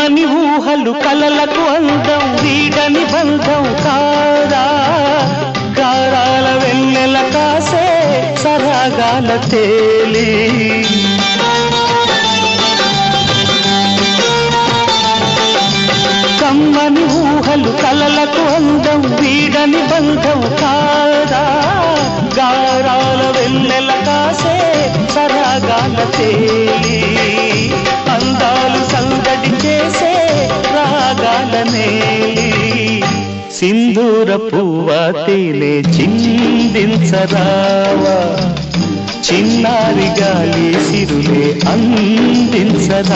కమ్మని ఊహలు కలలకు అందం వీడని బంధం కాదా గారాల వెన్నెల కాసే సరాగాల తేలి కమ్మని ఊహలు కలలకు అందం వీడని బంధం కాదా గారాల వెన్నెల కాసే సరాగాల తేలి అందాలు సందడి చేసే రాగాల నేలి సింధూర పువ్వా తేనె చిందించరావా చిన్నారి గాలి సిరులే అందించరావా